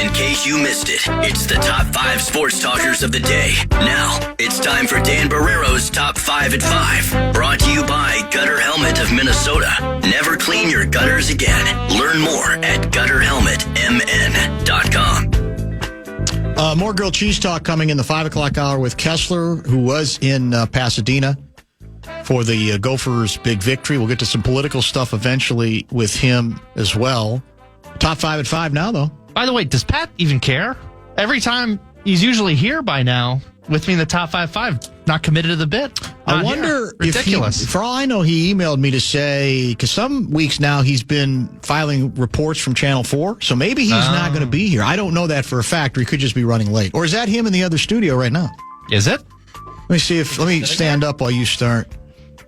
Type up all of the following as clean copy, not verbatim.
in case you missed it. It's the top 5 sports talkers of the day. Now, it's time for Dan Barreiro's Top 5 at 5. Brought to you by Gutter Helmet of Minnesota. Never clean your gutters again. Learn more at gutterhelmetmn.com. More grilled cheese talk coming in the 5 o'clock hour with Kesler, who was in Pasadena for the Gophers' big victory. We'll get to some political stuff eventually with him as well. Top 5 at 5 now, though. By the way, does Pat even care? Every time he's usually here by now with me in the top 5-5, not committed to the bit. I wonder if he, for all I know, he emailed me to say, because some weeks now he's been filing reports from Channel 4, so maybe he's not going to be here. I don't know that for a fact, or he could just be running late. Or is that him in the other studio right now? Is it? Let me stand up while you start.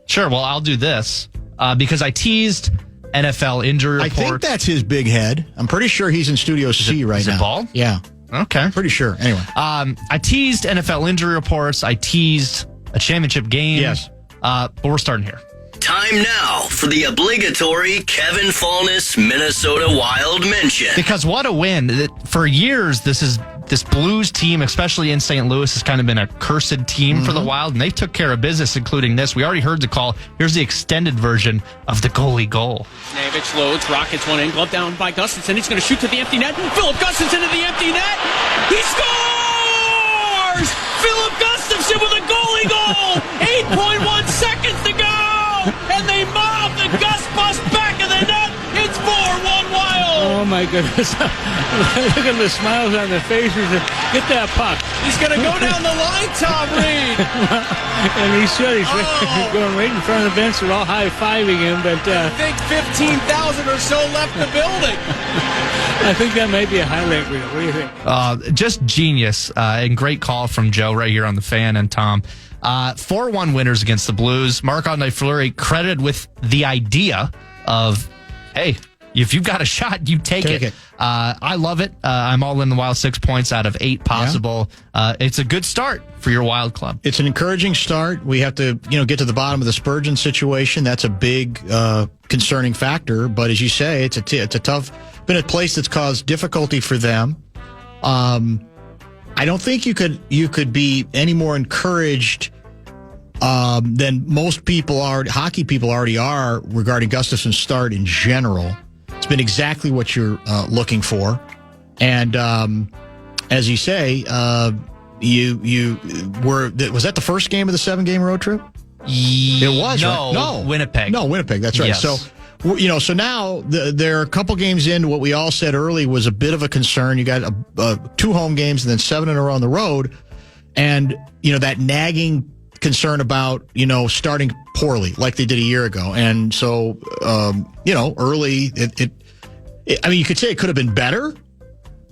Sure, well, I'll do this because I teased NFL injury reports. I think that's his big head. I'm pretty sure he's in Studio C right now. Is it bald? Yeah. Okay. Pretty sure. Anyway. I teased NFL injury reports. I teased a championship game. Yes. But we're starting here. Time now for the obligatory Kevin Fallness Minnesota Wild mention. Because what a win. For years, this Blues team, especially in St. Louis, has kind of been a cursed team for the Wild, and they took care of business, including this. We already heard the call. Here's the extended version of the goalie goal. Navich loads, rockets one in, glove down by Gustafsson. He's going to shoot to the empty net. Philip Gustafsson to the empty net. He scores! Philip Gustafsson with a goalie goal! 8.1 seconds to go! And they mob the Gus bus back in the net. It's 4-1 Wild. Oh, my goodness. Look at the smiles on their faces. Get that puck. He's going to go down the line, Tom Reed. And he should. He's going right in front of the bench. They're all high-fiving him. But I think 15,000 or so left the building. I think that might be a highlight reel. What do you think? Just genius. And great call from Joe right here on the fan and Tom. 4-1 winners against the Blues. Marc-Andre Fleury credited with the idea of, hey, if you've got a shot, you take it. I love it. I'm all in the Wild. 6 points out of 8 possible. Yeah. It's a good start for your Wild club. It's an encouraging start. We have to, get to the bottom of the Spurgeon situation. That's a big concerning factor. But as you say, it's a tough, been a place that's caused difficulty for them. I don't think you could be any more encouraged than most people are, hockey people already are, regarding Gustafsson's start in general. It's been exactly what you're looking for. And as you say, was that the first game of the 7-game road trip? It was, right? No, Winnipeg. No, Winnipeg, that's right. Yes. So, so now there are a couple games into what we all said early was a bit of a concern. You got 2 home games and then 7 in a row on the road. And, that nagging concern about, starting poorly like they did a year ago. And so, early, you could say it could have been better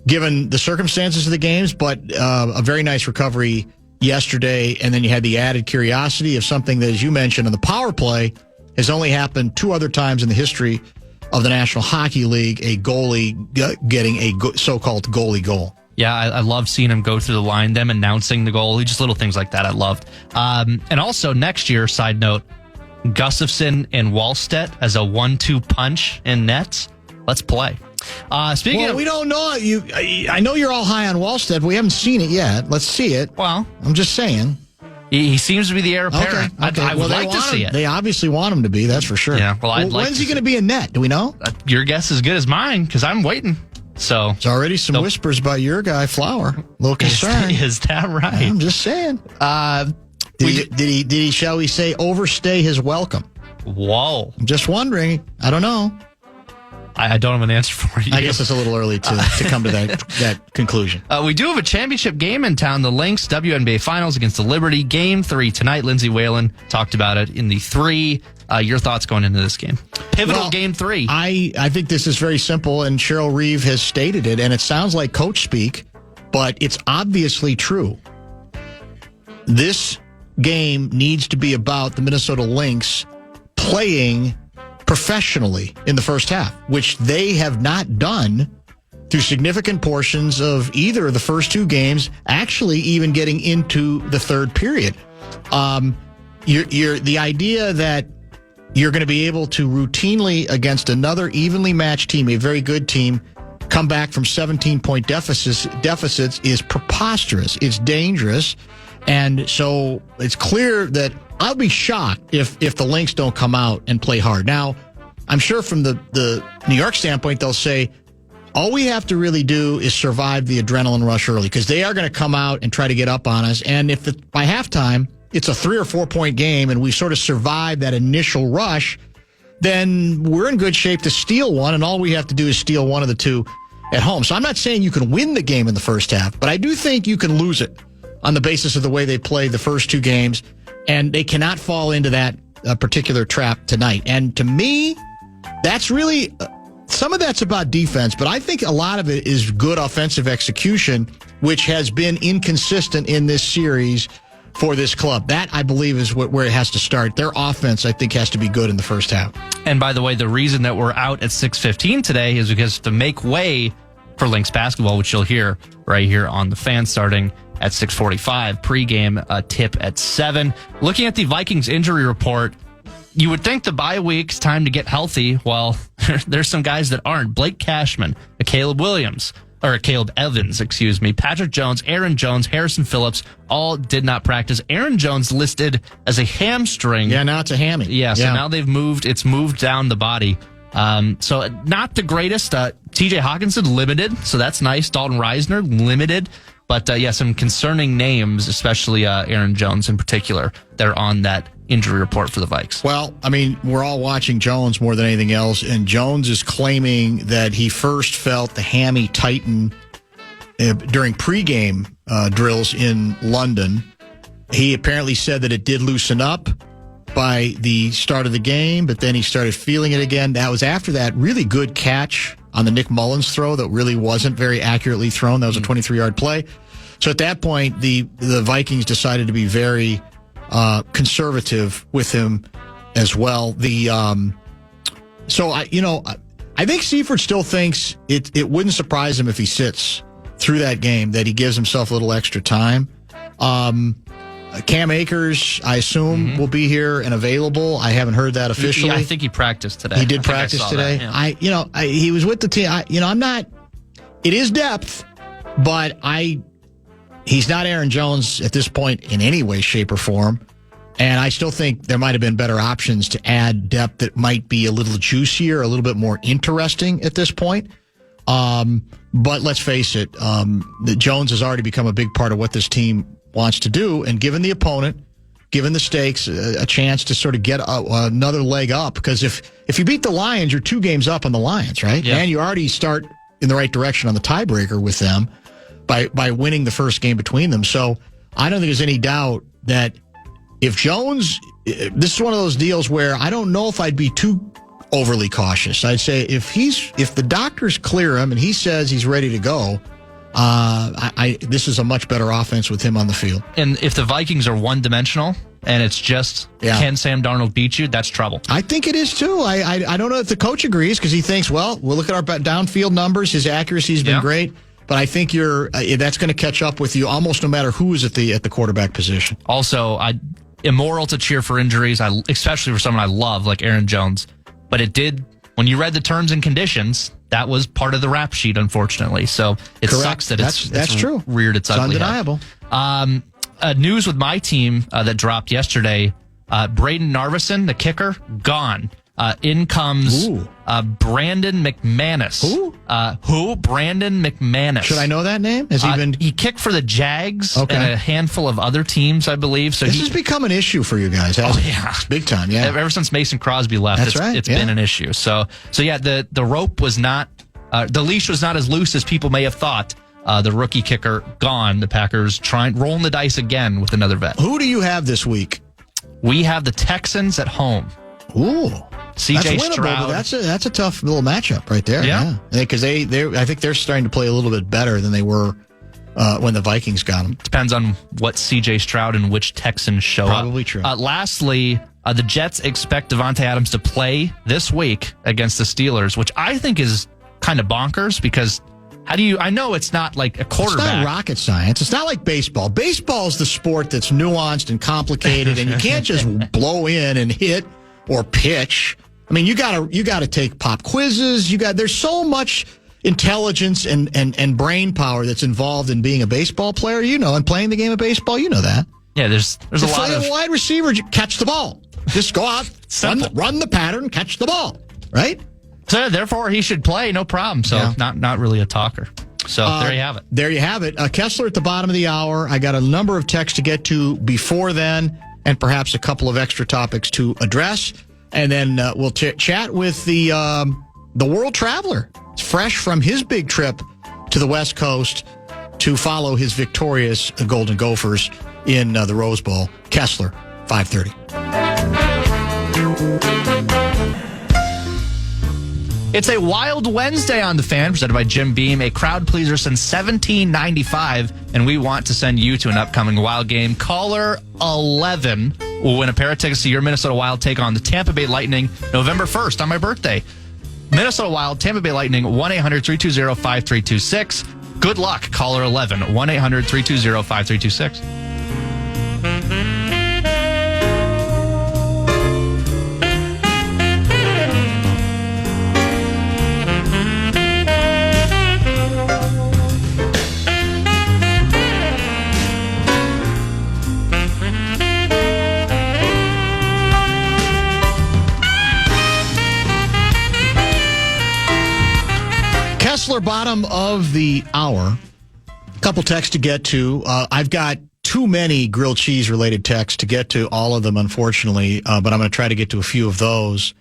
given the circumstances of the games, but a very nice recovery yesterday. And then you had the added curiosity of something that, as you mentioned, on the power play has only happened 2 other times in the history of the National Hockey League, a goalie getting a so-called goalie goal. Yeah, I love seeing him go through the line, them announcing the goal, just little things like that I loved. And also next year, side note, Gustafsson and Wallstedt as a 1-2 punch in nets. Let's play. We don't know. I know you're all high on Wallstedt, but we haven't seen it yet. Let's see it. Well, I'm just saying. He seems to be the heir apparent. Okay. I would like to see it. They obviously want him to be, that's for sure. Yeah, when's he going to be in net? Do we know? Your guess is as good as mine, because I'm waiting. So there's already some whispers about your guy, Flower. A little concerned. Is that right? I'm just saying. Did he, shall we say, overstay his welcome? Whoa. I'm just wondering. I don't know. I don't have an answer for you. I guess it's a little early to come to that conclusion. We do have a championship game in town. The Lynx WNBA Finals against the Liberty. Game 3 tonight. Lindsay Whalen talked about it in the 3. Your thoughts going into this game? Pivotal game 3. I think this is very simple, and Cheryl Reeve has stated it, and it sounds like coach speak, but it's obviously true. This game needs to be about the Minnesota Lynx playing professionally in the first half, which they have not done through significant portions of either of the first 2 games, actually even getting into the third period. The idea that you're going to be able to routinely, against another evenly matched team, a very good team, come back from 17-point deficits is preposterous. It's dangerous. And so it's clear that I'll be shocked if the Lynx don't come out and play hard. Now, I'm sure from the New York standpoint, they'll say, all we have to really do is survive the adrenaline rush early, because they are going to come out and try to get up on us. And if by halftime it's a 3 or 4 point game and we sort of survive that initial rush, then we're in good shape to steal one, and all we have to do is steal one of the two at home. So I'm not saying you can win the game in the first half, but I do think you can lose it on the basis of the way they played the first two games, and they cannot fall into that particular trap tonight. And to me, that's really some of that's about defense, but I think a lot of it is good offensive execution, which has been inconsistent in this series for this club. That, I believe, is where it has to start. Their offense, I think, has to be good in the first half. And by the way, the reason that we're out at 6:15 today is because to make way for Lynx basketball, which you'll hear right here on the Fan starting at 6:45, pregame tip at 7. Looking at the Vikings injury report, you would think the bye week's time to get healthy. Well, there's some guys that aren't. Blake Cashman, Caleb Evans, Patrick Jones, Aaron Jones, Harrison Phillips, all did not practice. Aaron Jones listed as a hamstring. Yeah, now it's a hammy. Yeah, so now it's moved down the body. So not the greatest. TJ Hawkinson limited, so that's nice. Dalton Reisner limited. But some concerning names, especially Aaron Jones in particular, that are on that injury report for the Vikes. Well, I mean, we're all watching Jones more than anything else, and Jones is claiming that he first felt the hammy tighten during pregame drills in London. He apparently said that it did loosen up by the start of the game, but then he started feeling it again. That was after that really good catch on the Nick Mullins throw that really wasn't very accurately thrown. That was a 23-yard play. So at that point, the Vikings decided to be very conservative with him as well. I think Seifert still thinks it wouldn't surprise him if he sits through that game, that he gives himself a little extra time. Cam Akers, I assume, will be here and available. I haven't heard that officially. I think he practiced today. He did practice today. That, yeah. He was with the team. I'm not. It is depth, but he's not Aaron Jones at this point in any way, shape, or form. And I still think there might have been better options to add depth that might be a little juicier, a little bit more interesting at this point. But let's face it, that Jones has already become a big part of what this team wants to do, and given the opponent, given the stakes, a chance to sort of get another leg up. Because if you beat the Lions, you're 2 games up on the Lions, right? Yeah. And you already start in the right direction on the tiebreaker with them by winning the first game between them. So I don't think there's any doubt that if Jones, this is one of those deals where I don't know if I'd be too overly cautious. I'd say if the doctors clear him and he says he's ready to go, this is a much better offense with him on the field. And if the Vikings are one-dimensional and it's just can Sam Darnold beat you, that's trouble. I think it is too. I don't know if the coach agrees, because he thinks, well, we'll look at our downfield numbers. His accuracy's been great, but I think that's going to catch up with you almost no matter who is at the quarterback position. Also, immoral to cheer for injuries, especially for someone I love like Aaron Jones. But it did, when you read the terms and conditions, that was part of the rap sheet, unfortunately. So it sucks that it's true. Reared its ugly head. Undeniable. News with my team that dropped yesterday, Braden Narvison, the kicker, gone. In comes Brandon McManus. Who? Brandon McManus. Should I know that name? He kicked for the Jags and a handful of other teams, I believe. So this has become an issue for you guys, hasn't it? Yeah. It's big time, yeah. Ever since Mason Crosby left, it's been an issue. So the rope was not, the leash was not as loose as people may have thought. The rookie kicker gone. The Packers rolling the dice again with another vet. Who do you have this week? We have the Texans at home. Ooh. CJ Stroud. But that's a tough little matchup right there. Yeah. Because I think they're starting to play a little bit better than they were when the Vikings got them. Depends on what CJ Stroud and which Texans show up. Probably true. Lastly, the Jets expect Devontae Adams to play this week against the Steelers, which I think is kind of bonkers, because I know it's not like a quarterback. It's not rocket science. It's not like baseball. Baseball is the sport that's nuanced and complicated, and you can't just blow in and hit or pitch. I mean, you gotta take pop quizzes. There's so much intelligence and brain power that's involved in being a baseball player, and playing the game of baseball, that. Yeah, there's a lot of wide receiver, catch the ball. Just go out, run the pattern, catch the ball, right? So therefore, he should play, no problem. So not really a talker. So there you have it. There you have it. Kesler at the bottom of the hour. I got a number of texts to get to before then, and perhaps a couple of extra topics to address. And then we'll chat with the world traveler. It's fresh from his big trip to the West Coast to follow his victorious Golden Gophers in the Rose Bowl. Kesler, 5:30. It's a Wild Wednesday on The Fan, presented by Jim Beam, a crowd pleaser since 1795, and we want to send you to an upcoming Wild game. Caller 11 will win a pair of tickets to your Minnesota Wild take on the Tampa Bay Lightning November 1st on my birthday. Minnesota Wild, Tampa Bay Lightning, 1-800-320-5326. Good luck, caller 11, 1-800-320-5326. Kesler, bottom of the hour. A couple texts to get to. I've got too many grilled cheese related texts to get to all of them, unfortunately, but I'm going to try to get to a few of those.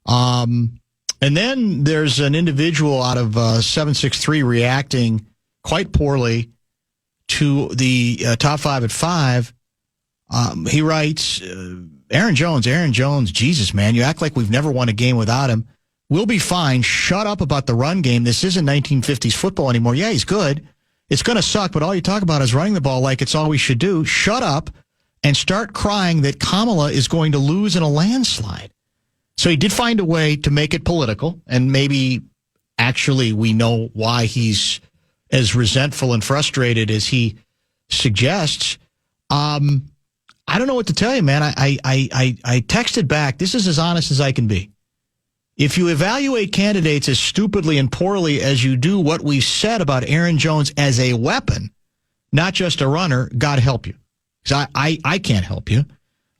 And then there's an individual out of 763 reacting quite poorly to the top 5 at 5. He writes, Aaron Jones, Jesus, man, you act like we've never won a game without him. We'll be fine. Shut up about the run game. This isn't 1950s football anymore. Yeah, he's good. It's going to suck, but all you talk about is running the ball like it's all we should do. Shut up and start crying that Kamala is going to lose in a landslide. So he did find a way to make it political, and maybe actually we know why he's as resentful and frustrated as he suggests. I don't know what to tell you, man. I texted back. This is as honest as I can be. If you evaluate candidates as stupidly and poorly as you do what we've said about Aaron Jones as a weapon, not just a runner, God help you. Because I can't help you.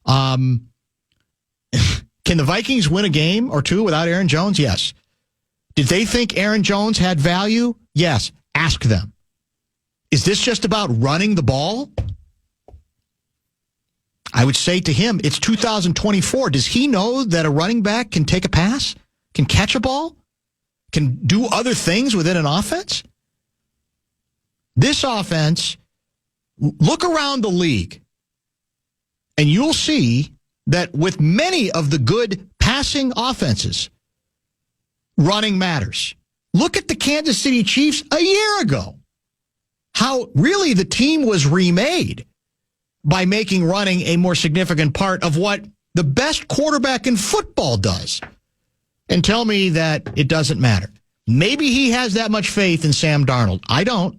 Can the Vikings win a game or two without Aaron Jones? Yes. Did they think Aaron Jones had value? Yes. Ask them. Is this just about running the ball? I would say to him, it's 2024. Does he know that a running back can take a pass? Can catch a ball? Can do other things within an offense? This offense, look around the league, and you'll see that with many of the good passing offenses, running matters. Look at the Kansas City Chiefs a year ago. How really the team was remade by making running a more significant part of what the best quarterback in football does. And tell me that it doesn't matter. Maybe he has that much faith in Sam Darnold. I don't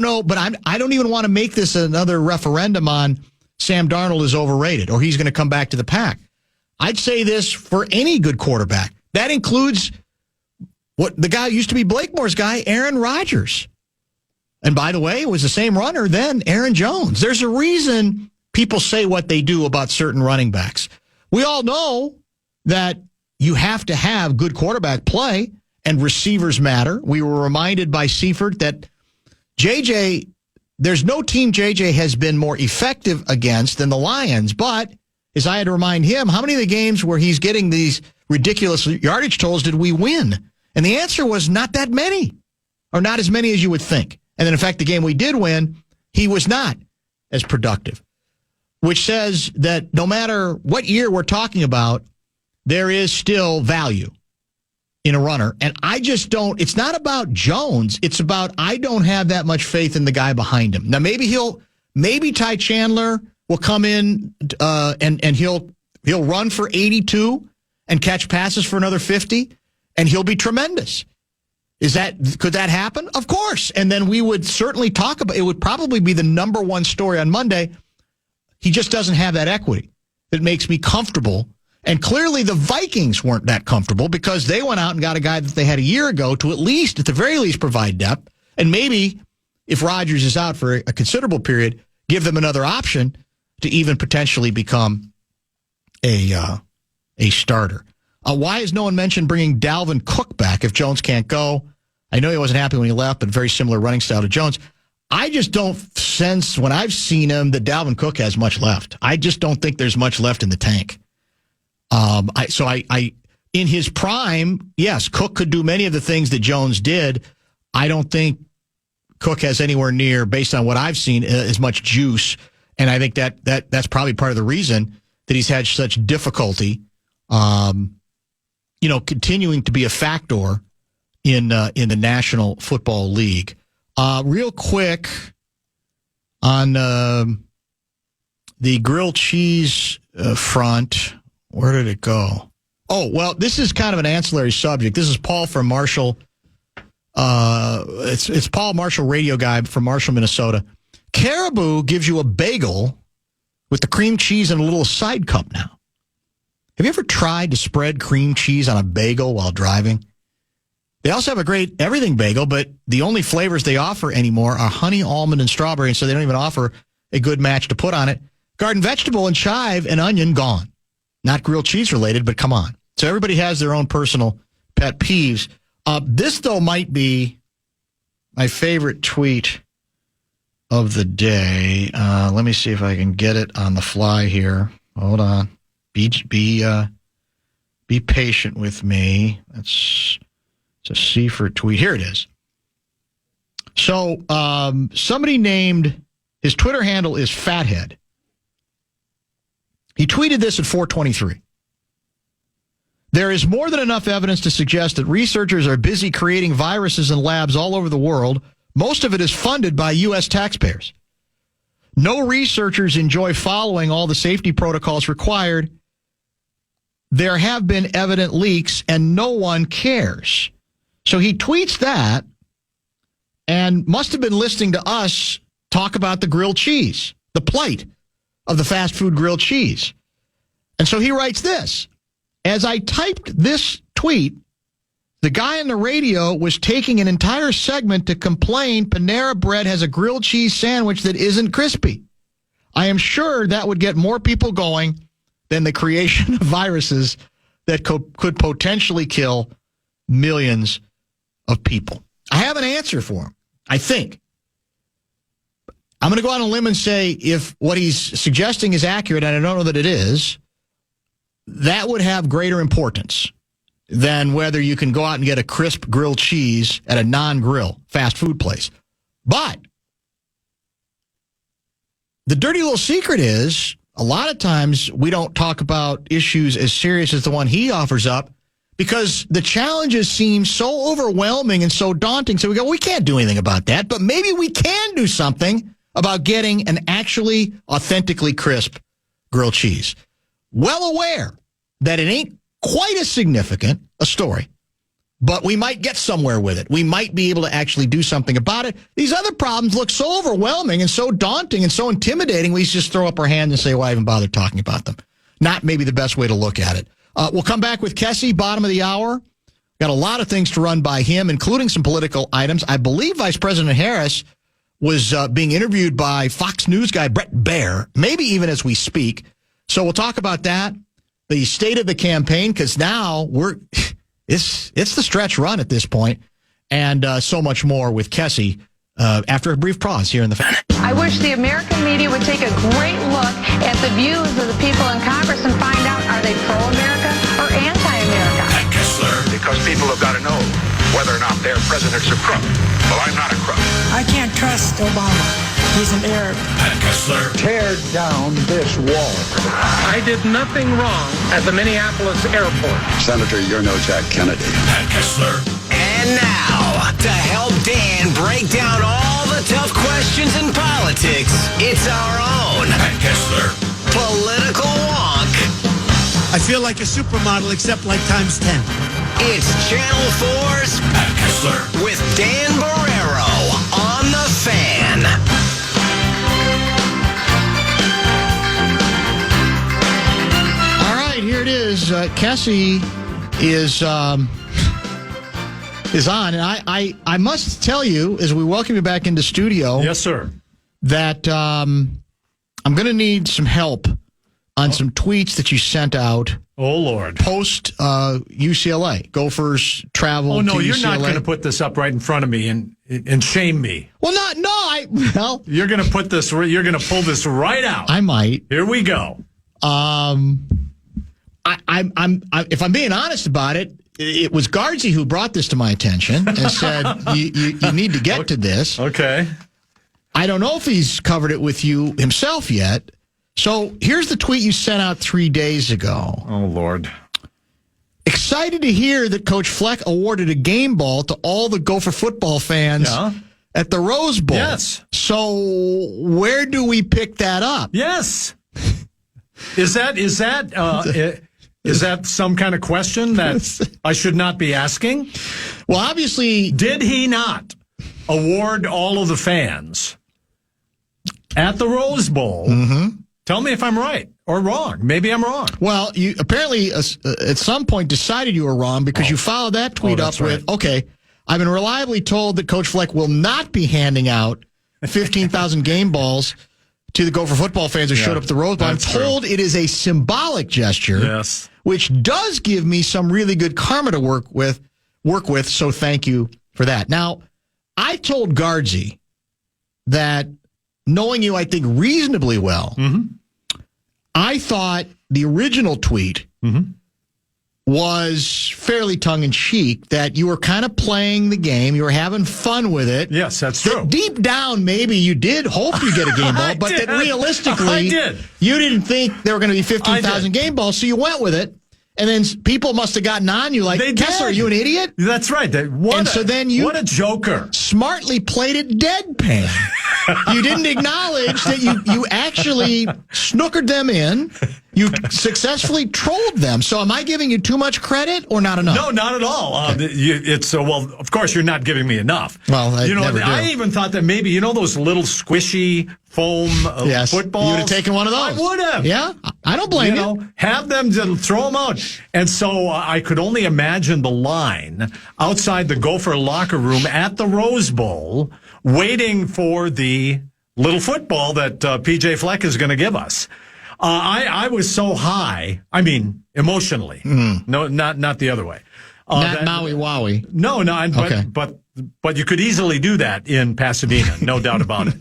know, but I don't even want to make this another referendum on Sam Darnold is overrated or he's going to come back to the pack. I'd say this for any good quarterback. That includes what the guy used to be Blakemore's guy, Aaron Rodgers. And by the way, it was the same runner then, Aaron Jones. There's a reason people say what they do about certain running backs. We all know that you have to have good quarterback play, and receivers matter. We were reminded by Seifert that JJ, there's no team JJ has been more effective against than the Lions. But as I had to remind him, how many of the games where he's getting these ridiculous yardage totals did we win? And the answer was not that many, or not as many as you would think. And then, in fact, the game we did win, he was not as productive, which says that no matter what year we're talking about, there is still value in a runner. And I just don't, it's not about Jones. It's about, I don't have that much faith in the guy behind him. Now, maybe Ty Chandler will come in and he'll run for 82 and catch passes for another 50, and he'll be tremendous. Could that happen? Of course. And then we would certainly talk about, it would probably be the number one story on Monday. He just doesn't have that equity that makes me comfortable. And clearly the Vikings weren't that comfortable because they went out and got a guy that they had a year ago to at the very least, provide depth. And maybe if Rodgers is out for a considerable period, give them another option to even potentially become a starter. Why has no one mentioned bringing Dalvin Cook back if Jones can't go? I know he wasn't happy when he left, but very similar running style to Jones. I just don't sense, when I've seen him, that Dalvin Cook has much left. I just don't think there's much left in the tank. In his prime, yes, Cook could do many of the things that Jones did. I don't think Cook has anywhere near, based on what I've seen, as much juice. And I think that's probably part of the reason that he's had such difficulty, continuing to be a factor in the National Football League. Real quick on the grilled cheese front, where did it go? Oh, well, this is kind of an ancillary subject. This is Paul from Marshall. It's Paul Marshall, radio guy from Marshall, Minnesota. Caribou gives you a bagel with the cream cheese and a little side cup now. Have you ever tried to spread cream cheese on a bagel while driving? They also have a great everything bagel, but the only flavors they offer anymore are honey, almond, and strawberry, and so they don't even offer a good match to put on it. Garden vegetable and chive and onion, gone. Not grilled cheese related, but come on. So everybody has their own personal pet peeves. This, though, might be my favorite tweet of the day. Let me see if I can get it on the fly here. Hold on. Be patient with me. It's a Seifert tweet. Here it is. So somebody named, his Twitter handle is Fathead. He tweeted this at 4:23. There is more than enough evidence to suggest that researchers are busy creating viruses in labs all over the world. Most of it is funded by U.S. taxpayers. No researchers enjoy following all the safety protocols required. There have been evident leaks, and no one cares. So he tweets that and must have been listening to us talk about the grilled cheese, the plight of the fast food grilled cheese. And so he writes this. As I typed this tweet, the guy on the radio was taking an entire segment to complain Panera Bread has a grilled cheese sandwich that isn't crispy. I am sure that would get more people going than the creation of viruses that could potentially kill millions of people. I have an answer for him, I think. I'm going to go out on a limb and say if what he's suggesting is accurate, and I don't know that it is, that would have greater importance than whether you can go out and get a crisp grilled cheese at a non-grill fast food place. But the dirty little secret is a lot of times we don't talk about issues as serious as the one he offers up because the challenges seem so overwhelming and so daunting. So we go, we can't do anything about that, but maybe we can do something about getting an actually authentically crisp grilled cheese. Well aware that it ain't quite as significant a story, but we might get somewhere with it. We might be able to actually do something about it. These other problems look so overwhelming and so daunting and so intimidating, we just throw up our hand and say, why even bother talking about them? Not maybe the best way to look at it. We'll come back with Kessie, bottom of the hour. Got a lot of things to run by him, including some political items. I believe Vice President Harris was being interviewed by Fox News guy Brett Baer, maybe even as we speak. So we'll talk about that, the state of the campaign, because now it's the stretch run at this point, and so much more with Kessie after a brief pause here in the fan. I wish the American media would take a great look at the views of the people in Congress and find out, are they pro-America or anti-America? Pat Kesler. Because people have got to know whether or not their president's a crook. Well, I'm not a crook. I can't trust Obama. He's an Arab. Pat Kesler. Tear down this wall. I did nothing wrong at the Minneapolis airport. Senator, you're no Jack Kennedy. Pat Kesler. And now, to help Dan break down all the tough questions in politics, it's our own Pat Kesler. Political Wonk. I feel like a supermodel, except like times 10. It's Channel 4's Pat Kesler. with Dan Barreiro on the Fan. All right, here it is. Kessie is on, and I must tell you, as we welcome you back into studio, yes, sir, that I'm going to need some help on some tweets that you sent out. Oh, Lord. Post UCLA. Gophers travel to UCLA. Oh, no, you're not going to put this up right in front of me and shame me. Well, you're going to pull this right out. I might. Here we go. I'm if I'm being honest about it, it was Guardsy who brought this to my attention and said, you need to get to this. Okay. I don't know if he's covered it with you himself yet. So here's the tweet you sent out 3 days ago. Oh, Lord. Excited to hear that Coach Fleck awarded a game ball to all the Gopher football fans at the Rose Bowl. Yes. So where do we pick that up? Yes. Is that some kind of question that I should not be asking? Well, obviously. Did he not award all of the fans at the Rose Bowl? Mm-hmm. Tell me if I'm right or wrong. Maybe I'm wrong. Well, you apparently at some point decided you were wrong because you followed that tweet up with, okay, I've been reliably told that Coach Fleck will not be handing out 15,000 game balls to the Gopher football fans who showed up at the Rose Bowl. I'm told it is a symbolic gesture, which does give me some really good karma to work with. So thank you for that. Now, I told Guardsy that, knowing you, I think, reasonably well, I thought the original tweet was fairly tongue-in-cheek, that you were kind of playing the game, you were having fun with it. Yes, that's true. Deep down, maybe you did hope you get a game ball, but that realistically, you didn't think there were going to be 15,000 game balls, so you went with it. And then people must have gotten on you like, Kesler, are you an idiot? That's right. What a joker. Smartly played it deadpan. You didn't acknowledge that you actually snookered them in. You successfully trolled them. So am I giving you too much credit or not enough? No, not at all. Well, of course, you're not giving me enough. Well, I never do. I even thought that maybe, those little squishy foam footballs. You would have taken one of those. I would have. Yeah, I don't blame you. Have them throw them out. And so I could only imagine the line outside the Gopher locker room at the Rose Bowl waiting for the little football that P.J. Fleck is going to give us. I was so high. I mean, emotionally. No, not the other way. Not Maui Wowie. No, but you could easily do that in Pasadena, no doubt about it.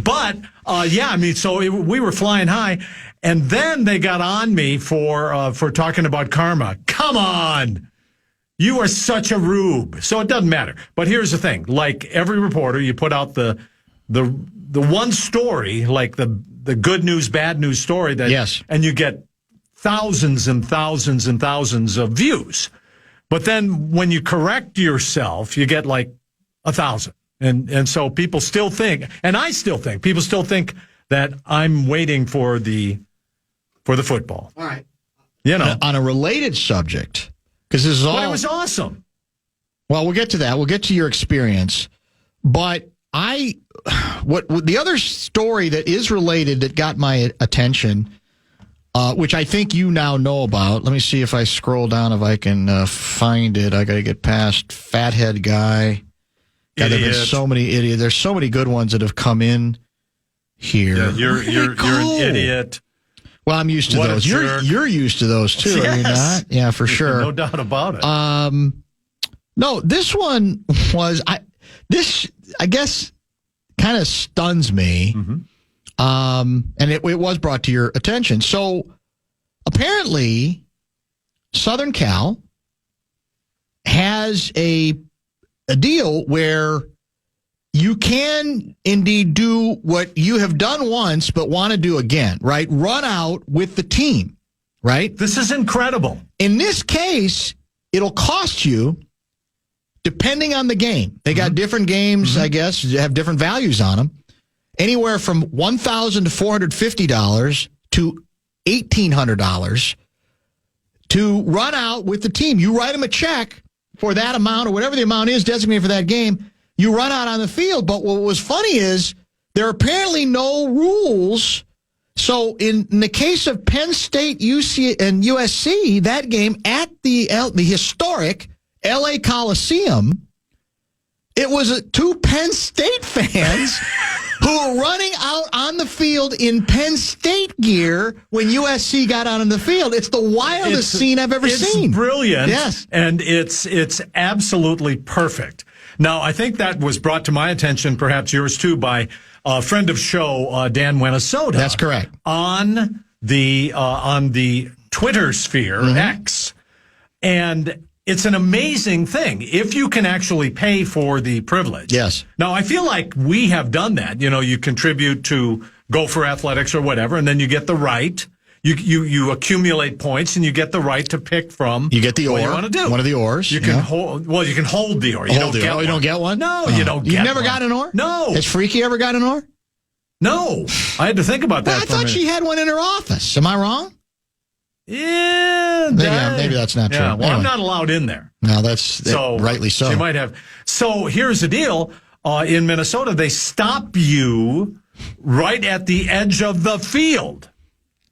But we were flying high, and then they got on me for talking about karma. Come on, you are such a rube. So it doesn't matter. But here's the thing: like every reporter, you put out the one story, like the good news, bad news story and you get thousands and thousands and thousands of views. But then when you correct yourself, you get like 1,000. And so people still think, and I still think, people still think that I'm waiting for the football. All right. On a related subject, because this is all. But it was awesome. Well, we'll get to that. We'll get to your experience. But what the other story that is related that got my attention, which I think you now know about. Let me see if I scroll down if I can find it. I got to get past Fathead Guy. God, there have been so many idiots. There's so many good ones that have come in here. Yeah, you're an idiot. Well, I'm used to those. You're used to those too, are you not? Yeah, for sure. No doubt about it. No, this one was I guess kind of stuns me. And it was brought to your attention. So apparently Southern Cal has a deal where you can indeed do what you have done once but want to do again, right? Run out with the team, right? This is incredible. In this case, it'll cost you, depending on the game. They got different games, I guess, have different values on them. Anywhere from $1,000 to $450 to $1,800 to run out with the team. You write them a check for that amount or whatever the amount is designated for that game. You run out on the field. But what was funny is there are apparently no rules So in the case of Penn State, UC, and USC, that game at the historic L.A. Coliseum, it was two Penn State fans who were running out on the field in Penn State gear when USC got out on the field. It's the wildest scene I've ever seen. It's brilliant. Yes. And it's absolutely perfect. Now, I think that was brought to my attention, perhaps yours too, by a friend of show, Dan Minnesota. That's correct. On the Twitter sphere, X. And it's an amazing thing if you can actually pay for the privilege. Yes. Now, I feel like we have done that. You know, you contribute to Gopher Athletics or whatever, and then you get the right. You accumulate points, and you get the right to pick from. You get the what oar. you want to do. One of the oars. You can hold. Well, you can hold the oar. You don't get one. You don't get one? No, you don't. You've never got an oar? No. Has Freaky ever got an oar? No. I had to think about that. Well, I thought she had one in her office. Am I wrong? Yeah, maybe that's not true. Yeah, well, anyway. I'm not allowed in there. No, that's rightly so. She might have. So here's the deal. In Minnesota, they stop you right at the edge of the field,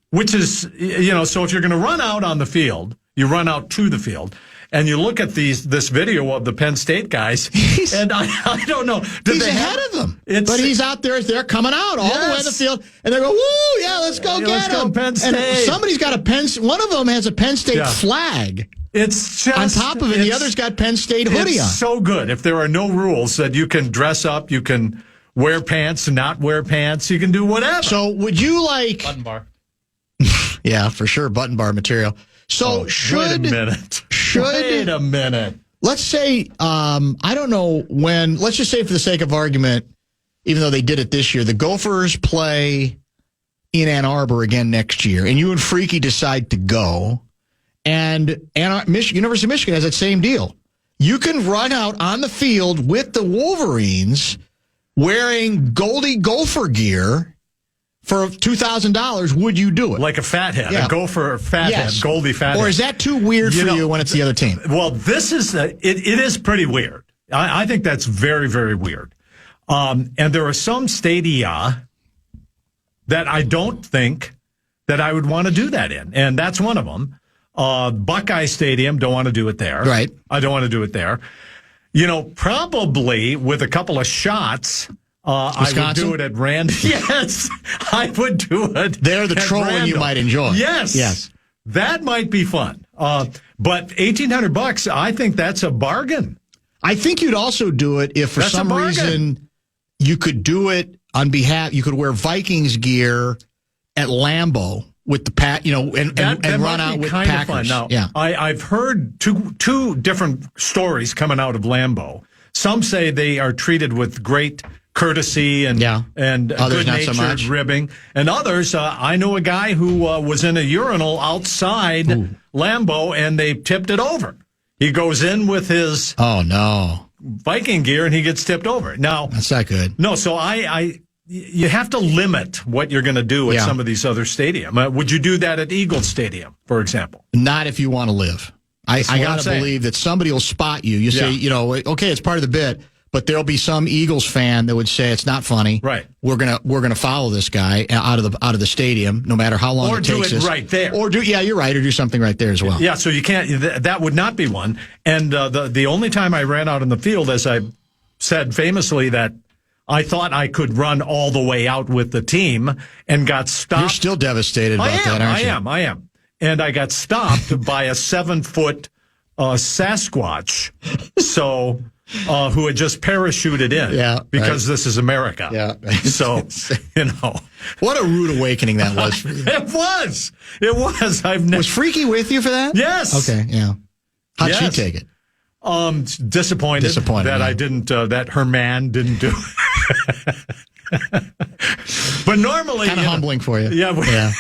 which is, so if you're going to run out on the field, you run out to the field. And you look at this video of the Penn State guys, and I don't know. He's ahead of them. But he's out there. They're coming out all the way in the field. And they go, woo, yeah, let's go get let's him. Go Penn State. And somebody's got one of them has a Penn State flag. It's just on top of it. The other's got Penn State hoodie on. It's so good. If there are no rules that you can dress up, you can wear pants, not wear pants, you can do whatever. So would you like... Button bar. Yeah, for sure, button bar material. So wait a minute. Let's say, I don't know when, let's just say for the sake of argument, even though they did it this year, the Gophers play in Ann Arbor again next year, and you and Freaky decide to go, and University of Michigan has that same deal. You can run out on the field with the Wolverines wearing Goldie Gopher gear for $2,000, would you do it? Like a fathead, a Gopher fathead, Goldie fathead. Or is that too weird for you when it's the other team? Well, this is, it is pretty weird. I think that's very, very weird. And there are some stadia that I don't think that I would want to do that in. And that's one of them. Buckeye Stadium, don't want to do it there. Right. I don't want to do it there. Probably with a couple of shots... I would do it at Randall. Yes, I would do it. They're the trolling you might enjoy. Yes. That might be fun. But $1,800, I think that's a bargain. I think you'd also do it if for some reason you could do it on behalf, you could wear Vikings gear at Lambeau with the and run out with Packers. Now, I've heard two different stories coming out of Lambeau. Some say they are treated with great courtesy and good-natured ribbing. And others, I know a guy who was in a urinal outside Lambeau, and they tipped it over. He goes in with his Viking gear, and he gets tipped over. Now that's not good. No, so you have to limit what you're going to do at some of these other stadiums. Would you do that at Eagles Stadium, for example? Not if you want to live. I got to believe that somebody will spot you. You say, okay, it's part of the bit. But there'll be some Eagles fan that would say it's not funny. Right. We're gonna follow this guy out of the stadium, no matter how long it takes us. Or do it right there. You're right. Or do something right there as well. Yeah. So you can't. That would not be one. And the only time I ran out on the field, as I said famously, that I thought I could run all the way out with the team and got stopped. You're still devastated about that, aren't you? I am. And I got stopped by a 7-foot Sasquatch. So. Who had just parachuted in because this is America. Yeah. So, What a rude awakening that was for you. It was. Was Freaky with you for that? Yes. Okay, yeah. How'd she take it? Disappointed that I didn't, that her man didn't do it. But normally, kind of humbling for you. Yeah,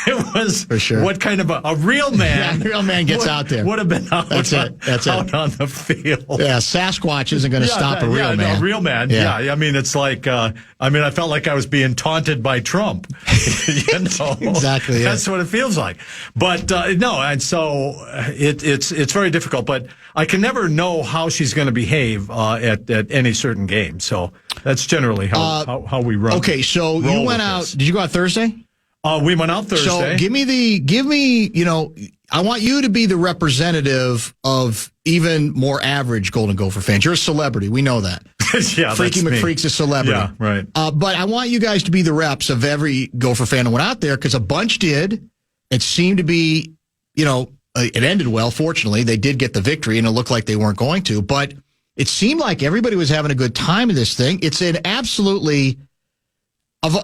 it was for sure. What kind of a real man? A real man gets out there. Would have been out. That's out on the field. Yeah, Sasquatch isn't going to stop a real man. No, a real man. Yeah. I mean, it's like I felt like I was being taunted by Trump. Exactly. That's what it feels like. But no, and so it's very difficult. But I can never know how she's going to behave at any certain game. So that's generally how we run. Okay, so you went out. Did you go out Thursday? We went out Thursday. So give me, I want you to be the representative of even more average Golden Gopher fans. You're a celebrity. We know that. Yeah, Freaky that's me. McFreak's a celebrity. Yeah, right. But I want you guys to be the reps of every Gopher fan who went out there, because a bunch did. It seemed to be, it ended well. Fortunately, they did get the victory, and it looked like they weren't going to. But it seemed like everybody was having a good time in this thing. It's an absolutely, of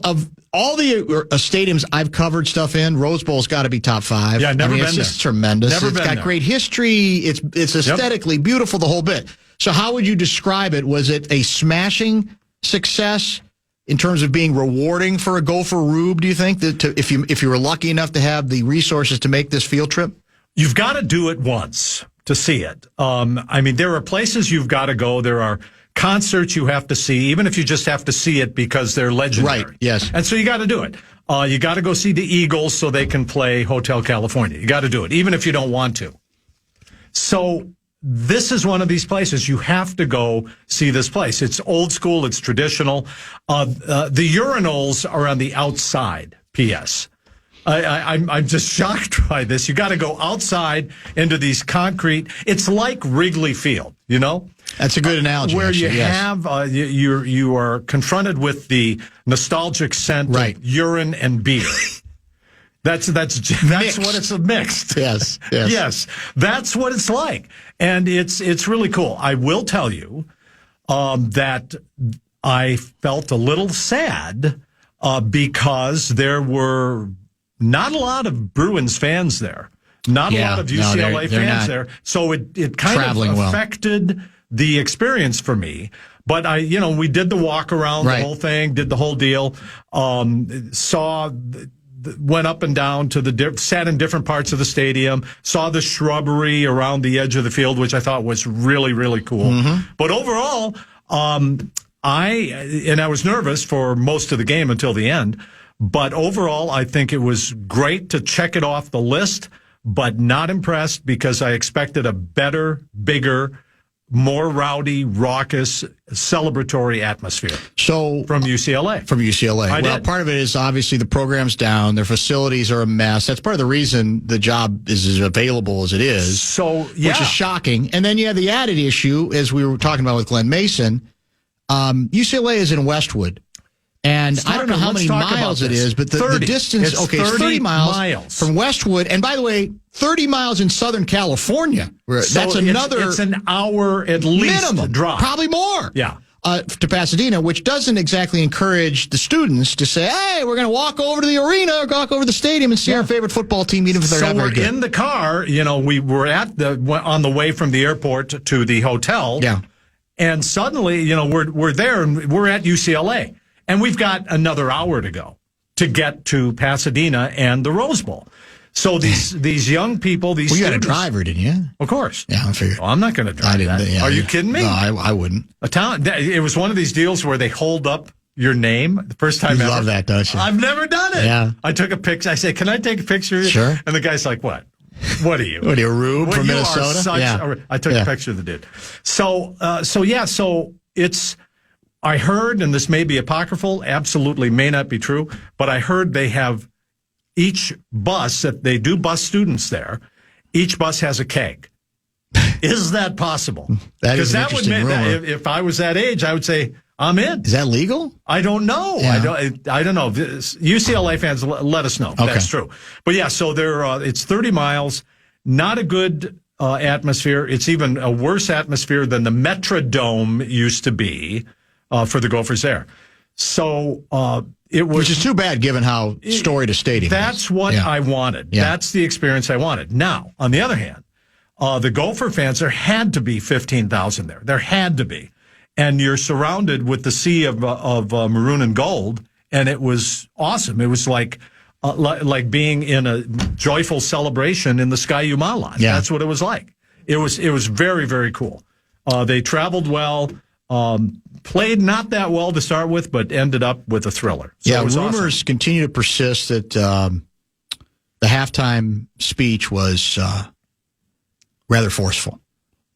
all the stadiums I've covered stuff in, Rose Bowl's got to be top 5. Yeah, never been it's there. just tremendous. Never It's been got there. great history. It's aesthetically beautiful, the whole bit. So how would you describe it? Was it a smashing success in terms of being rewarding for a Gopher Rube, do you think, if you were lucky enough to have the resources to make this field trip? You've got to do it once to see it. There are places you've got to go. There are concerts you have to see, even if you just have to see it because they're legendary. Right, yes. And so you got to do it. You got to go see the Eagles so they can play Hotel California. You got to do it, even if you don't want to. So this is one of these places. You have to go see this place. It's old school. It's traditional. The urinals are on the outside, P.S. I'm just shocked by this. You got to go outside into these concrete. It's like Wrigley Field, That's a good analogy. Where actually, you have you are confronted with the nostalgic scent of urine and beer. That's what it's mixed. Yes. Yes, that's what it's like, and it's really cool. I will tell you that I felt a little sad because there were not a lot of Bruins fans there, not a lot of UCLA fans there. So it kind of affected the experience for me. But we did the walk around, the whole thing, did the whole deal, went up and down to sat in different parts of the stadium, saw the shrubbery around the edge of the field, which I thought was really, really cool. Mm-hmm. But overall, I was nervous for most of the game until the end. But overall, I think it was great to check it off the list, but not impressed because I expected a better, bigger, more rowdy, raucous, celebratory atmosphere. So from UCLA. Well, part of it is obviously the program's down. Their facilities are a mess. That's part of the reason the job is as available as it is. So, which is shocking. And then you have the added issue, as we were talking about with Glenn Mason. UCLA is in Westwood. And I don't know how many miles it is, but the distance, it's 30 miles from Westwood. And by the way, 30 miles in Southern California. That's another. It's an hour at least minimum, drive. Probably more. Yeah. To Pasadena, which doesn't exactly encourage the students to say, hey, we're going to walk over to the arena or walk over to the stadium and see our favorite football team, even if they're not very good. So we're in the car, we were on the way from the airport to the hotel. Yeah. And suddenly, we're there and we're at UCLA. And we've got another hour to go to get to Pasadena and the Rose Bowl. So these young people, these you students, had a driver, didn't you? Of course. Yeah, I figured. Well, I'm not going to drive that. Yeah, Are you kidding me? No, I wouldn't. It was one of these deals where they hold up your name the first time you ever. Love that, don't you? I've never done it. Yeah. I took a picture. I said, can I take a picture? Sure. And the guy's like, what? What are you? What are you, Rube from Minnesota? I took a picture of the dude. So it's... I heard, and this may be apocryphal, absolutely may not be true, but I heard they have each bus, that they do bus students there, each bus has a keg. Is that possible? That is an interesting rumor. If I was that age, I would say, I'm in. Is that legal? I don't know. Yeah. I don't know. UCLA fans, let us know if that's true. But yeah, so it's 30 miles, not a good atmosphere. It's even a worse atmosphere than the Metrodome used to be. For the Gophers there. So it was... Which is too bad given how storied a stadium That's what I wanted. Yeah. That's the experience I wanted. Now, on the other hand, the Gopher fans, there had to be 15,000 there. There had to be. And you're surrounded with the sea of maroon and gold, and it was awesome. It was like being in a joyful celebration in the Sky U lot. Yeah. That's what it was like. It was very, very cool. They traveled well. Played not that well to start with, but ended up with a thriller. So rumors continue to persist that the halftime speech was rather forceful.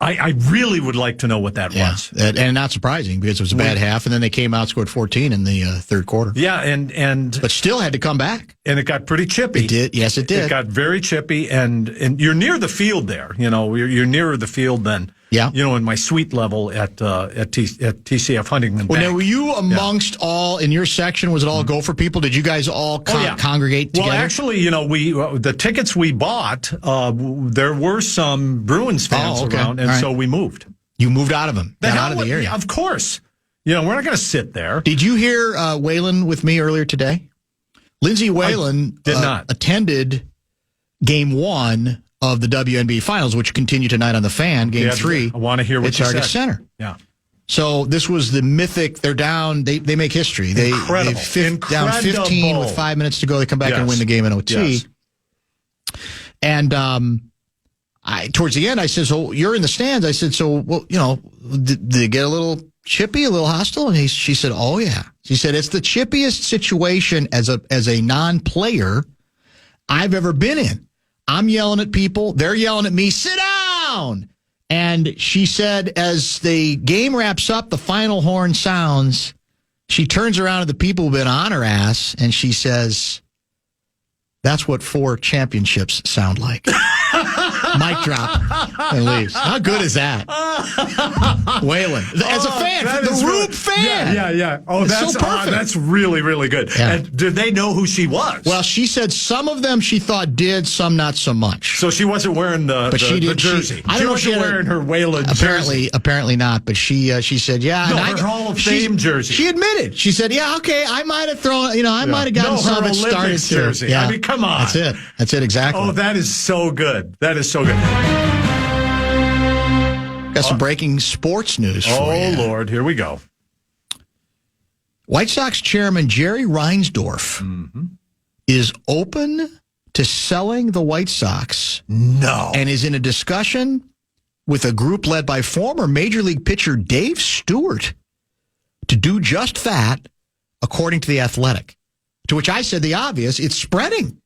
I really would like to know what that was. And not surprising because it was a bad half, and then they came out, scored 14 in the third quarter. Yeah, and but still had to come back. And it got pretty chippy. It did. Yes, it did. It got very chippy, and you're near the field there. You're nearer the field than in my suite level at TCF Huntington Bank. Now, were you amongst all in your section? Was it all Gopher people? Did you guys all congregate together? Well, actually, the tickets we bought, there were some Bruins fans around, and so we moved. You moved out of them, out of the area. Of course. We're not going to sit there. Did you hear Whalen with me earlier today? Lindsey Whalen did not attended Game 1 of the WNBA Finals, which continue tonight on the Fan. Game 3. I want to hear what you said. Target Center. Yeah. So this was the mythic. They're down. They make history. Incredible. They're down 15 with 5 minutes to go. They come back and win the game in OT. Yes. And towards the end, I said, "So you're in the stands." I said, "So did they get a little chippy, a little hostile?" And she said, "Oh yeah." She said, "It's the chippiest situation as a non-player I've ever been in. I'm yelling at people. They're yelling at me, 'Sit down!'" And she said, as the game wraps up, the final horn sounds, she turns around to the people who've been on her ass, and she says, "That's what 4 championships sound like." Mic drop and leaves. How good is that? Whalen. As a fan, the Rube fan. Yeah. Oh, that's so perfect. That's really, really good. Yeah. And did they know who she was? Well, she said some of them she thought did, some not so much. So she wasn't wearing the jersey. I don't know if she wasn't wearing her Whalen jersey. Apparently not, but she said, yeah. No, her Hall of Fame jersey. She admitted. She said, yeah, okay, I might have thrown, I might have gotten some of it started Olympics jersey. Yeah. I mean, come on. That's it, exactly. Oh, that is so good. That is so good. Got some breaking sports news for you. Oh, Lord. Here we go. White Sox chairman Jerry Reinsdorf is open to selling the White Sox. No. And is in a discussion with a group led by former Major League pitcher Dave Stewart to do just that, according to The Athletic. To which I said the obvious, it's spreading.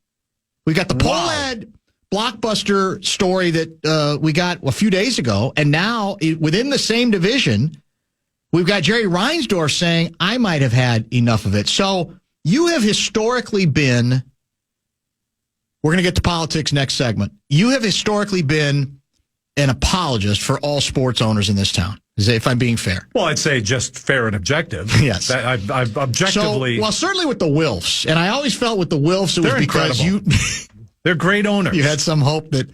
We got the Pohlad blockbuster story that we got a few days ago, and now within the same division, we've got Jerry Reinsdorf saying, I might have had enough of it. So you have historically been, we're going to get to politics next segment. You have historically been an apologist for all sports owners in this town, if I'm being fair. Well, I'd say just fair and objective. Yes. I've objectively. Well, certainly with the Wilfs. And I always felt with the Wilfs, it was because they're great owners. You had some hope that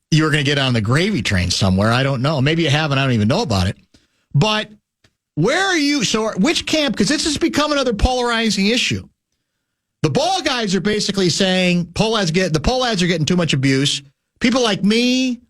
you were going to get on the gravy train somewhere. I don't know. Maybe you haven't. I don't even know about it. But where are you? So which camp? Because this has become another polarizing issue. The ball guys are basically saying the Pohlads are getting too much abuse. People like me,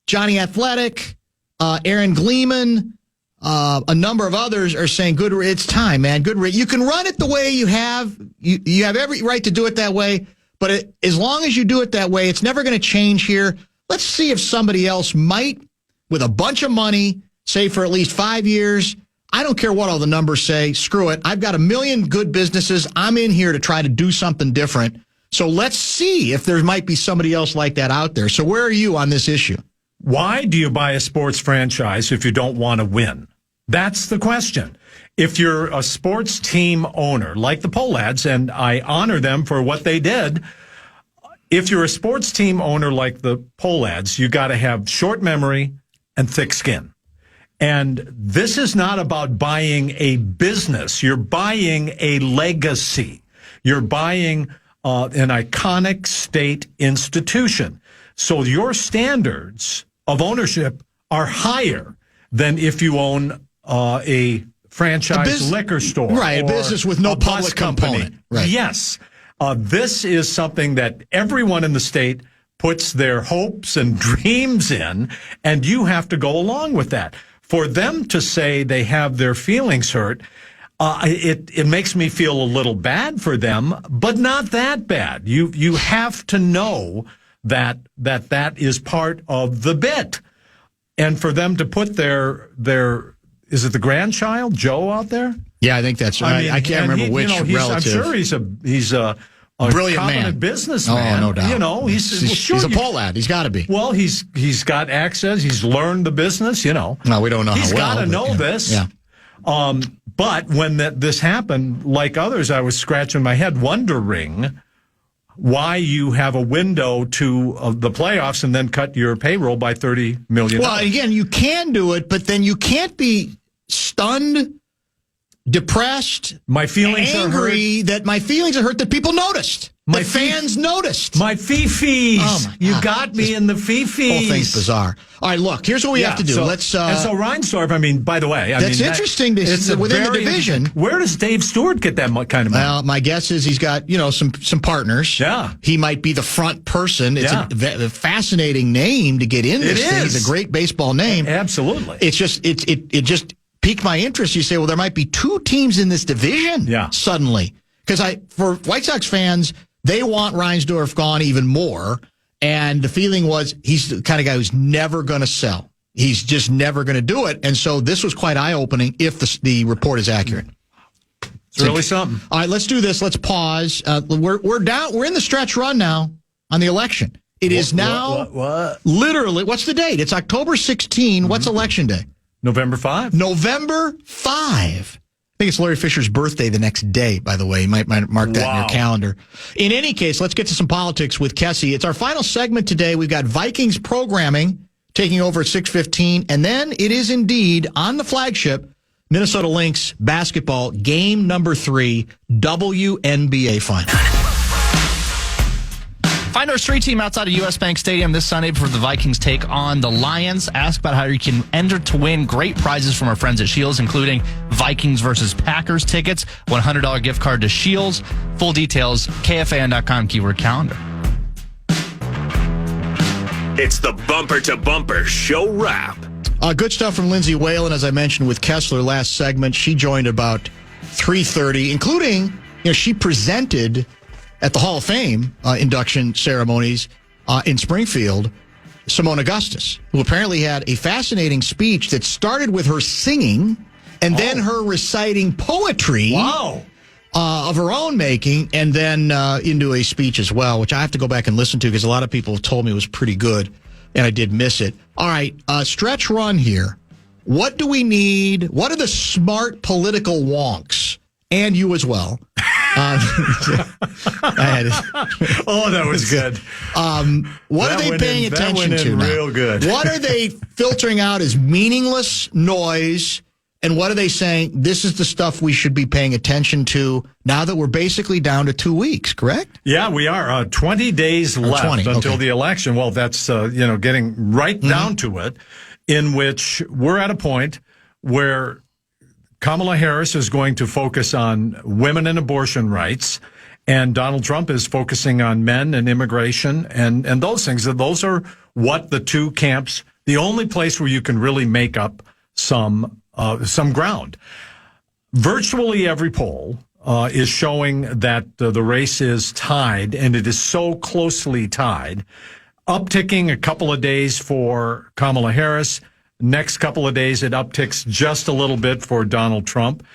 Johnny Athletic, Aaron Gleeman, a number of others are saying, it's time, man. You can run it the way you have. You have every right to do it that way. But as long as you do it that way, it's never going to change here. Let's see if somebody else might, with a bunch of money, say for at least 5 years. I don't care what all the numbers say. Screw it. I've got 1 million good businesses. I'm in here to try to do something different. So let's see if there might be somebody else like that out there. So where are you on this issue? Why do you buy a sports franchise if you don't want to win? That's the question. If you're a sports team owner, like the Pohlads, and I honor them for what they did, if you're a sports team owner like the Pohlads, you got to have short memory and thick skin. And this is not about buying a business. You're buying a legacy. You're buying an iconic state institution. So your standards of ownership are higher than if you own a franchise liquor store. Right, a business with no public component. Right. Yes. This is something that everyone in the state puts their hopes and dreams in, and you have to go along with that. For them to say they have their feelings hurt, it makes me feel a little bad for them, but not that bad. You have to know that is part of the bit. And for them to put their is it the grandchild, Joe, out there? Yeah, I think that's right. I can't remember which relative. I'm sure he's a Brilliant competent man. businessman. Oh, no doubt. You know, he's a pole lad. He's got to be. Well, he's got access. He's learned the business. You know. No, we don't know. He's got to know this. Yeah. But when this happened, like others, I was scratching my head, wondering why you have a window to the playoffs and then cut your payroll by $30 million. Well, again, you can do it, but then you can't be stunned, depressed, my feelings angry are hurt. that my feelings are hurt that people noticed. My fans noticed. My fifis. Oh my God. You got me in the fifis. Whole thing's bizarre. All right, look, here's what we have to do. So, Let's. and so Reinsdorf, I mean, by the way, that's interesting. It's within the division. Where does Dave Stewart get that kind of money? Well, my guess is he's got some partners. Yeah, he might be the front person. It's a fascinating name to get in this thing. It's a great baseball name. Absolutely. It's just it just piqued my interest. You say, well, there might be two teams in this division. Yeah. Suddenly, because for White Sox fans, they want Reinsdorf gone even more. And the feeling was he's the kind of guy who's never going to sell. He's just never going to do it. And so this was quite eye-opening if the report is accurate. It's really something. All right, let's do this. Let's pause. We're down. We're in the stretch run now on the election. It is now literally, what's the date? It's October 16. What's election day? November 5. November 5. I think it's Larry Fisher's birthday the next day, by the way. You might mark that in your calendar. In any case, let's get to some politics with Kessie. It's our final segment today. We've got Vikings programming taking over at 6:15, and then it is indeed on the flagship, Minnesota Lynx basketball, game number 3, WNBA final. Find our street team outside of U.S. Bank Stadium this Sunday before the Vikings take on the Lions. Ask about how you can enter to win great prizes from our friends at Shields, including Vikings versus Packers tickets, $100 gift card to Shields. Full details, KFAN.com, keyword calendar. It's the Bumper to Bumper show wrap. Good stuff from Lindsay Whalen, as I mentioned with Kesler last segment. She joined about 3:30, including, she presented at the Hall of Fame induction ceremonies in Springfield, Simone Augustus, who apparently had a fascinating speech that started with her singing and then her reciting poetry of her own making, and then into a speech as well, which I have to go back and listen to because a lot of people have told me it was pretty good, and I did miss it. All right, stretch run here. What do we need? What are the smart political wonks, and you as well? That was good. What are they paying attention to now? Real good. What are they filtering out as meaningless noise? And what are they saying? This is the stuff we should be paying attention to now that we're basically down to 2 weeks, correct? Yeah, we are. 20 days left until the election. Well, that's, getting right down to it, in which we're at a point where Kamala Harris is going to focus on women and abortion rights, and Donald Trump is focusing on men and immigration and those things. Those are what the two camps, the only place where you can really make up some ground. Virtually every poll is showing that the race is tied, and it is so closely tied. Upticking a couple of days for Kamala Harris. Next couple of days, it upticks just a little bit for Donald Trump.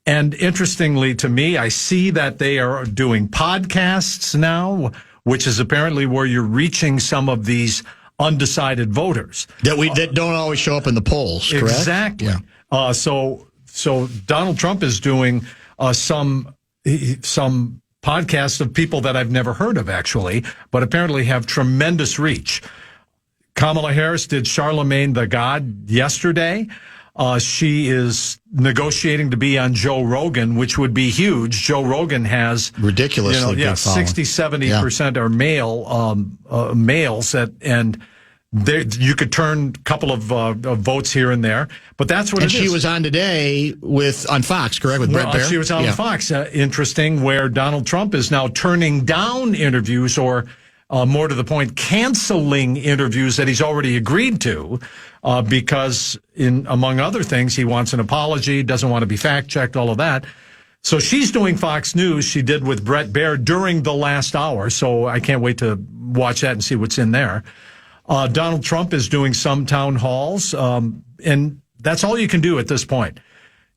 And interestingly to me, I see that they are doing podcasts now, which is apparently where you're reaching some of these undecided voters. That don't always show up in the polls, correct? Exactly. Yeah. So Donald Trump is doing some podcasts of people that I've never heard of, actually, but apparently have tremendous reach. Kamala Harris did Charlemagne the God yesterday. She is negotiating to be on Joe Rogan, which would be huge. Joe Rogan has ridiculously big following. 60-70% are males and you could turn a couple of votes here and there, but that's what it is. And she was on today on Fox, correct, with Brett Baer? She was on Fox. Interesting, where Donald Trump is now turning down interviews or more to the point, canceling interviews that he's already agreed to because, among other things, he wants an apology, doesn't want to be fact-checked, all of that. So she's doing Fox News. She did with Brett Baer during the last hour, so I can't wait to watch that and see what's in there. Donald Trump is doing some town halls, and that's all you can do at this point.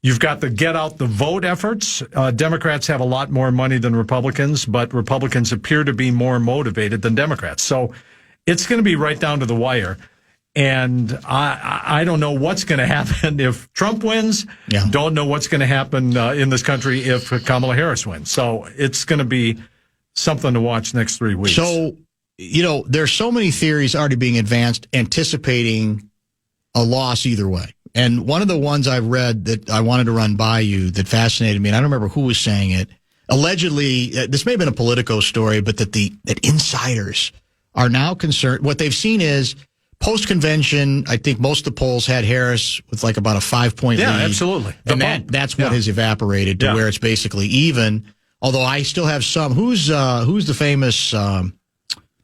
You've got the get out the vote efforts. Democrats have a lot more money than Republicans, but Republicans appear to be more motivated than Democrats. So it's going to be right down to the wire. And I don't know what's going to happen if Trump wins. Yeah. Don't know what's going to happen in this country if Kamala Harris wins. So it's going to be something to watch next 3 weeks. So, there's so many theories already being advanced anticipating a loss either way. And one of the ones I've read that I wanted to run by you that fascinated me, and I don't remember who was saying it, allegedly, this may have been a Politico story, but that insiders are now concerned. What they've seen is post-convention, I think most of the polls had Harris with like about a 5-point lead. Yeah, absolutely. And that's what has evaporated to where it's basically even. Although I still have some. Who's the famous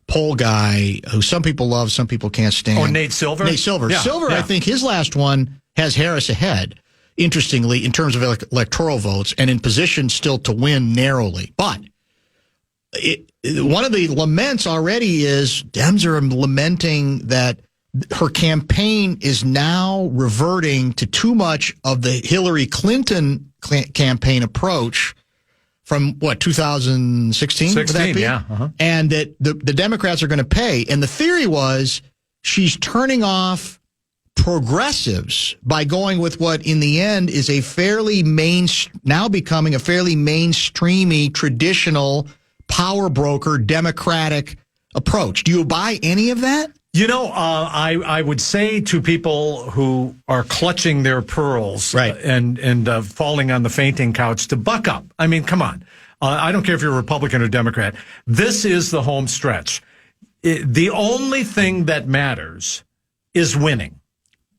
poll guy who some people love, some people can't stand? Oh, Nate Silver? Nate Silver. Yeah, Silver, I think his last one has Harris ahead, interestingly, in terms of electoral votes and in position still to win narrowly. But one of the laments already is Dems are lamenting that her campaign is now reverting to too much of the Hillary Clinton campaign approach from, 2016? 16, yeah. Uh-huh. And that the Democrats are going to pay. And the theory was she's turning off progressives by going with what in the end is now becoming a fairly mainstreamy, traditional power broker, Democratic approach. Do you buy any of that? I would say to people who are clutching their pearls and falling on the fainting couch to buck up. I mean, come on. I don't care if you're a Republican or Democrat. This is the home stretch. The only thing that matters is winning.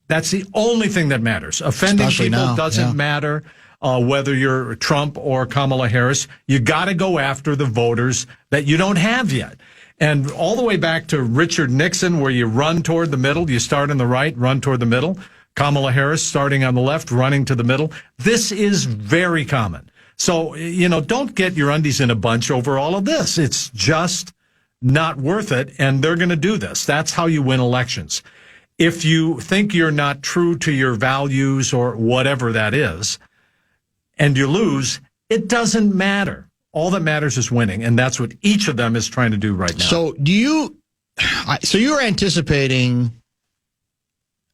That's the only thing that matters. Offending Especially people now, doesn't matter. Whether you're Trump or Kamala Harris, you got to go after the voters that you don't have yet. And all the way back to Richard Nixon, where you run toward the middle, you start on the right, run toward the middle. Kamala Harris starting on the left, running to the middle. This is very common. So, don't get your undies in a bunch over all of this. It's just not worth it. And they're going to do this. That's how you win elections. If you think you're not true to your values or whatever that is, and you lose, it doesn't matter. All that matters is winning, and that's what each of them is trying to do right now. So you're anticipating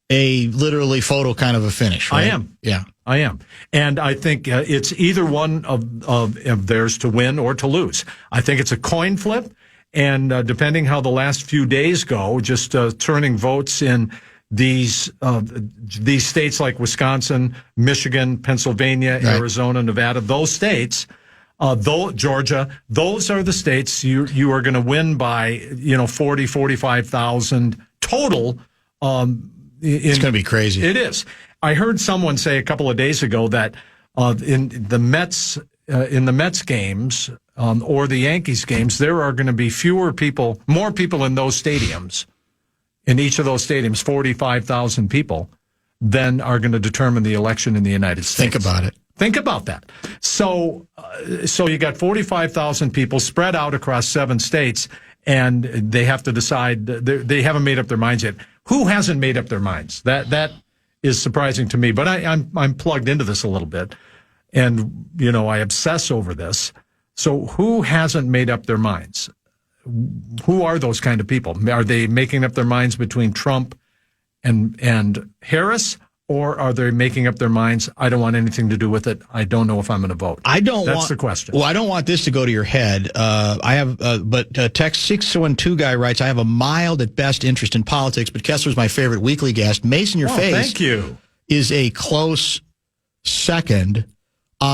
a literally photo kind of a finish, right? I am. Yeah. I am. And I think it's either one of theirs to win or to lose. I think it's a coin flip, and depending how the last few days go, just turning votes in these states like Wisconsin, Michigan, Pennsylvania, Arizona, Nevada, those states, Georgia, those are the states you are going to win by, 40, 45,000 total. It's going to be crazy. It is. I heard someone say a couple of days ago that in the Mets games or the Yankees games, there are going to be more people in those stadiums. In each of those stadiums, 45,000 people then are going to determine the election in the United States. Think about it. Think about that. So you got 45,000 people spread out across 7 states, and they have to decide. They haven't made up their minds yet. Who hasn't made up their minds? That is surprising to me. But I'm plugged into this a little bit, and I obsess over this. So who hasn't made up their minds? Who are those kind of people? Are they making up their minds between Trump and Harris, or are they making up their minds? I don't want anything to do with it. I don't know if I'm going to vote. That's the question. Well, I don't want this to go to your head. But text 612 guy writes, I have a mild at best interest in politics, but Kesler's my favorite weekly guest. Mason, your face. Thank you. Is a close second. So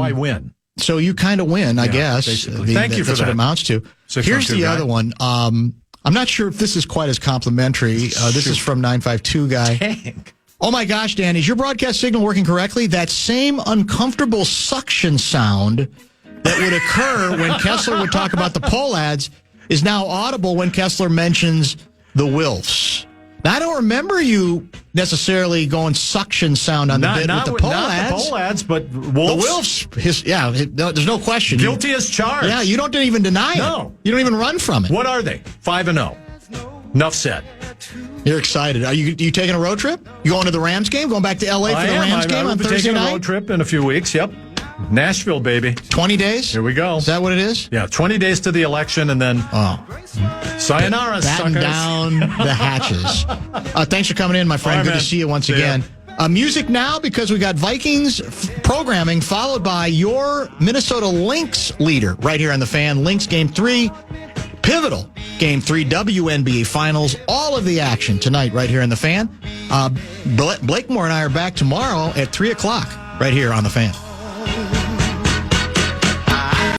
I win. So you kind of win, I guess. Basically. Thank you for that. That's what it amounts to. Here's the other one. I'm not sure if this is quite as complimentary. This is from 952 guy. Dang. Oh my gosh, Dan, is your broadcast signal working correctly? That same uncomfortable suction sound that would occur when Kesler would talk about the poll ads is now audible when Kesler mentions the WILFs. Now, I don't remember you necessarily going suction sound on the bit with the poll ads. Not the poll ads, but Wolf's. The WILFs, there's no question. Guilty as charged. Yeah, you don't even deny it. No. You don't even run from it. What are they? 5-0. Enough said. You're excited. Are you taking a road trip? You going to the Rams game? Going back to L.A. for the Rams game on Thursday night? I will be taking a road trip in a few weeks, yep. Nashville, baby. 20 days? Here we go. Is that what it is? Yeah, 20 days to the election, and then sayonara, batten suckers. Down the hatches. Thanks for coming in, my friend. Good to see you once again. Music now, because we got Vikings programming, followed by your Minnesota Lynx leader right here on the Fan. Lynx Game 3, pivotal Game 3, WNBA Finals. All of the action tonight right here on the Fan. Blakemore and I are back tomorrow at 3 o'clock right here on the Fan.